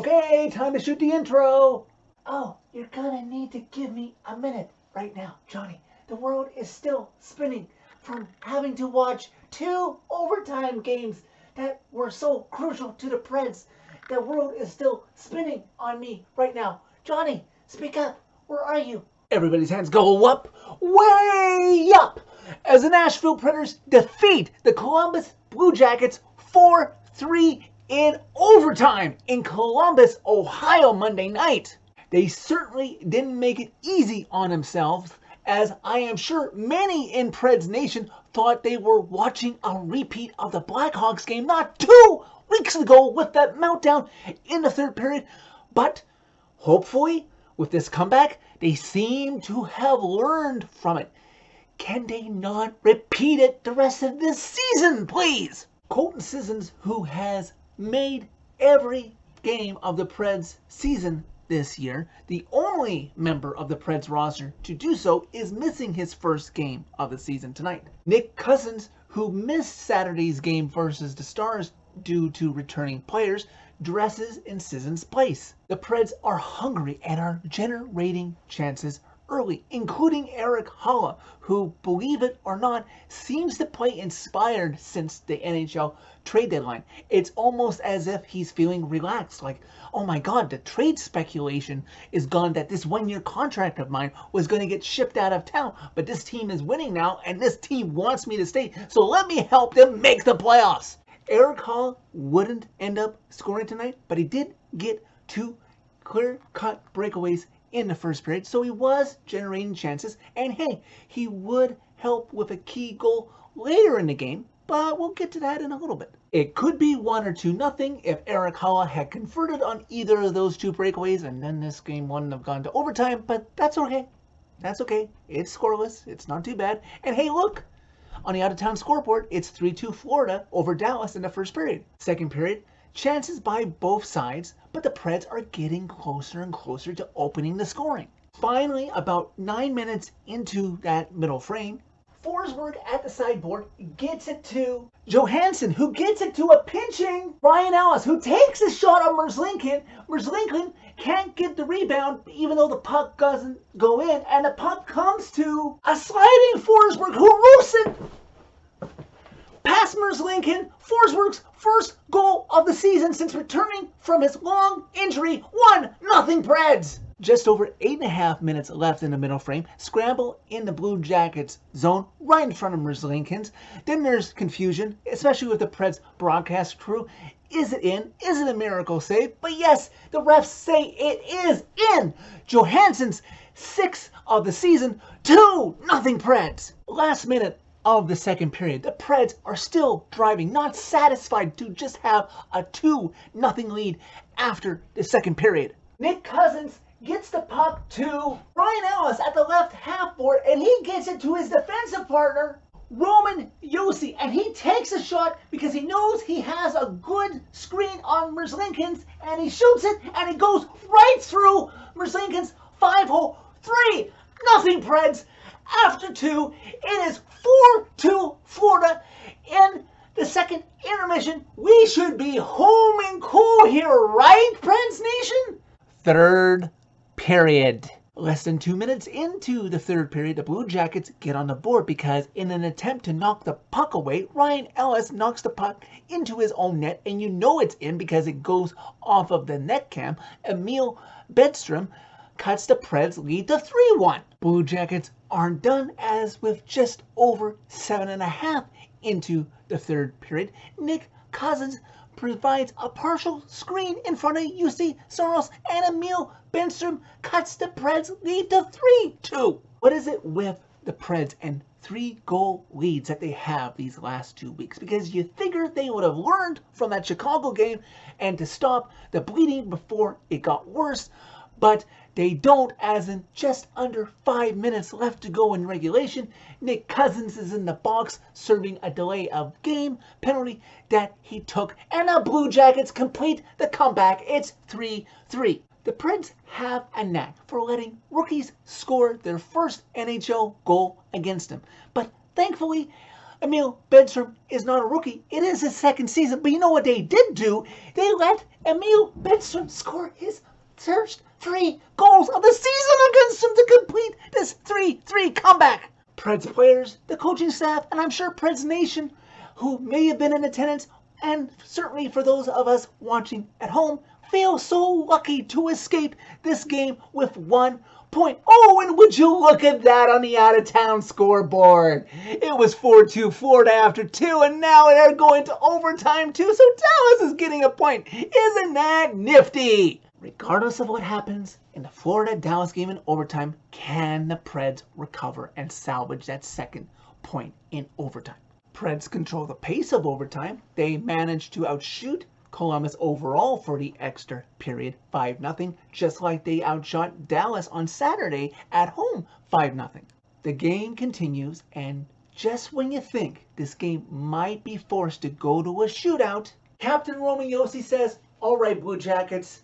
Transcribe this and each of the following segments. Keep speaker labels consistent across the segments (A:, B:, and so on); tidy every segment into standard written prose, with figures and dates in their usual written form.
A: Okay, time to shoot the intro. Oh, you're gonna need to give me a minute right now, Johnny. The world is still spinning from having to watch 2 overtime games that were so crucial to the Preds. The world is still spinning on me right now. Johnny, speak up. Where are you? Everybody's hands go up, way up, as the Nashville Predators defeat the Columbus Blue Jackets 4-3 in overtime in Columbus, Ohio, Monday night. They certainly didn't make it easy on themselves, as I am sure many in Preds Nation thought they were watching a repeat of the Blackhawks game not 2 weeks ago with that meltdown in the third period. But hopefully, with this comeback, they seem to have learned from it. Can they not repeat it the rest of this season, please? Colton Sissons, who has made every game of the Preds season this year, the only member of the Preds roster to do so, is missing his first game of the season tonight. Nick Cousins, who missed Saturday's game versus the Stars due to returning players, dresses in Sissons' place. The Preds are hungry and are generating chances early, including Erik Haula, who, believe it or not, seems to play inspired since the NHL trade deadline. It's almost as if he's feeling relaxed, like, oh my god, the trade speculation is gone that this one-year contract of mine was going to get shipped out of town, but this team is winning now, and this team wants me to stay, so let me help them make the playoffs. Erik Haula wouldn't end up scoring tonight, but he did get 2 clear-cut breakaways in the first period, so he was generating chances, and hey, he would help with a key goal later in the game, but we'll get to that in a little bit. It could be 1 or 2-0 if Erik Haula had converted on either of those 2 breakaways, and then this game wouldn't have gone to overtime, but that's okay. That's okay. It's scoreless. It's not too bad. And hey, look! On the out-of-town scoreboard, it's 3-2 Florida over Dallas in the first period. Second period, chances by both sides, but the Preds are getting closer and closer to opening the scoring. Finally, about 9 minutes into that middle frame, Forsberg at the sideboard gets it to Johansson, who gets it to a pinching Ryan Ellis, who takes a shot on Merzlikins. Merzlikins can't get the rebound, even though the puck doesn't go in, and the puck comes to a sliding Forsberg, who roofs it past Merzlikins. Forsberg's first goal of the season since returning from his long injury. 1-0 Preds. Just over 8.5 minutes left in the middle frame. Scramble in the Blue Jackets zone right in front of Merzlikins. Then there's confusion, especially with the Preds broadcast crew. Is it in? Is it a miracle save? But yes, the refs say it is in. Johansson's 6th of the season. 2-0 Preds. Last minute of the second period, the Preds are still driving, not satisfied to just have a 2-0 lead after the second period. Nick Cousins gets the puck to Ryan Ellis at the left half board, and he gets it to his defensive partner, Roman Josi, and he takes a shot because he knows he has a good screen on Merzlikins, and he shoots it, and it goes right through Merzlikins' 5-hole. 3-0 Preds. After 2, it is 4-2 Florida in the second intermission. We should be home and cool here, right, Preds Nation? Third period. Less than 2 minutes into the third period, the Blue Jackets get on the board because in an attempt to knock the puck away, Ryan Ellis knocks the puck into his own net, and you know it's in because it goes off of the net cam. Emil Bedstrom cuts the Preds lead to 3-1. Blue Jackets aren't done, as with just over 7.5 into the third period, Nick Cousins provides a partial screen in front of UC Soros, and Emil Bedstrom cuts the Preds lead to 3-2. What is it with the Preds and 3-goal leads that they have these last 2 weeks? Because you figure they would have learned from that Chicago game and to stop the bleeding before it got worse, but they don't, as in just under 5 minutes left to go in regulation, Nick Cousins is in the box serving a delay of game penalty that he took, and the Blue Jackets complete the comeback. It's 3-3. The Preds have a knack for letting rookies score their first NHL goal against them, but thankfully Emil Bedstrom is not a rookie. It is his second season. But you know what they did do? They let Emil Bedstrom score his first 3 goals of the season against him to complete this 3-3 comeback. Preds players, the coaching staff, and I'm sure Preds Nation, who may have been in attendance, and certainly for those of us watching at home, feel so lucky to escape this game with 1 point. Oh, and would you look at that on the out-of-town scoreboard? It was 4-2 Florida after 2, and now they're going to overtime too, so Dallas is getting a point. Isn't that nifty? Regardless of what happens in the Florida-Dallas game in overtime, can the Preds recover and salvage that second point in overtime? Preds control the pace of overtime. They managed to outshoot Columbus overall for the extra period 5-0, just like they outshot Dallas on Saturday at home 5-0. The game continues, and just when you think this game might be forced to go to a shootout, Captain Roman Josi says, "All right, Blue Jackets,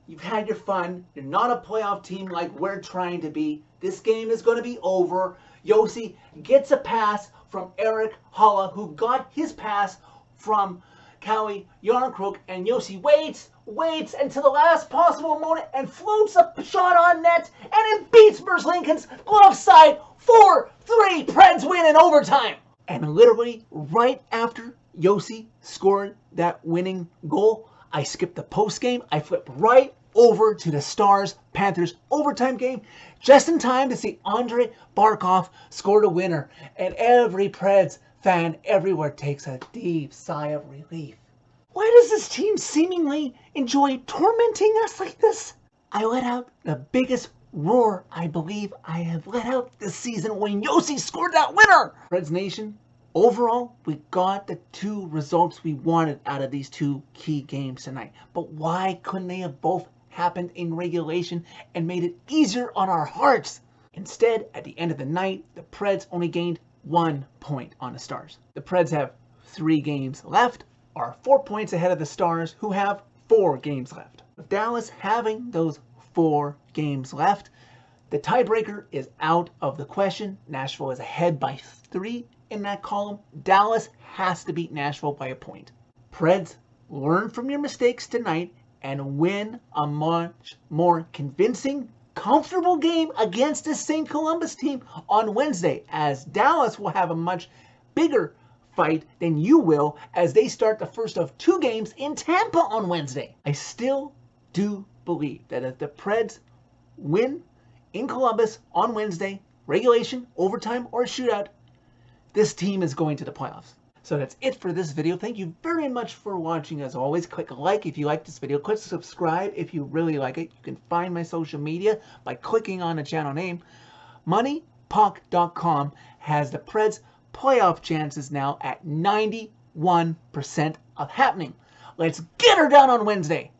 A: you've had your fun. You're not a playoff team like we're trying to be. This game is going to be over." Josi gets a pass from Eric Holla, who got his pass from Kalle Järnkrok, and Josi waits until the last possible moment and floats a shot on net, and it beats Merzlikins glove side 4-3. Preds win in overtime. And literally right after Josi scored that winning goal, I skipped the post game. I flipped right over to the Stars-Panthers overtime game just in time to see Andrei Barkov score the winner. And every Preds fan everywhere takes a deep sigh of relief. Why does this team seemingly enjoy tormenting us like this? I let out the biggest roar I believe I have let out this season when Josi scored that winner. Preds Nation, overall, we got the 2 results we wanted out of these 2 key games tonight. But why couldn't they have both happened in regulation and made it easier on our hearts? Instead, at the end of the night, the Preds only gained 1 point on the Stars. The Preds have 3 games left, are 4 points ahead of the Stars, who have 4 games left. With Dallas having those 4 games left, the tiebreaker is out of the question. Nashville is ahead by 3 in that column. Dallas has to beat Nashville by a point. Preds, learn from your mistakes tonight and win a much more convincing, comfortable game against this same Columbus team on Wednesday, as Dallas will have a much bigger fight than you will as they start the first of 2 games in Tampa on Wednesday. I still do believe that if the Preds win in Columbus on Wednesday, regulation, overtime, or shootout, this team is going to the playoffs. So that's it for this video. Thank you very much for watching. As always, click like if you like this video. Click subscribe if you really like it. You can find my social media by clicking on the channel name. MoneyPuck.com has the Preds playoff chances now at 91% of happening. Let's get her done on Wednesday.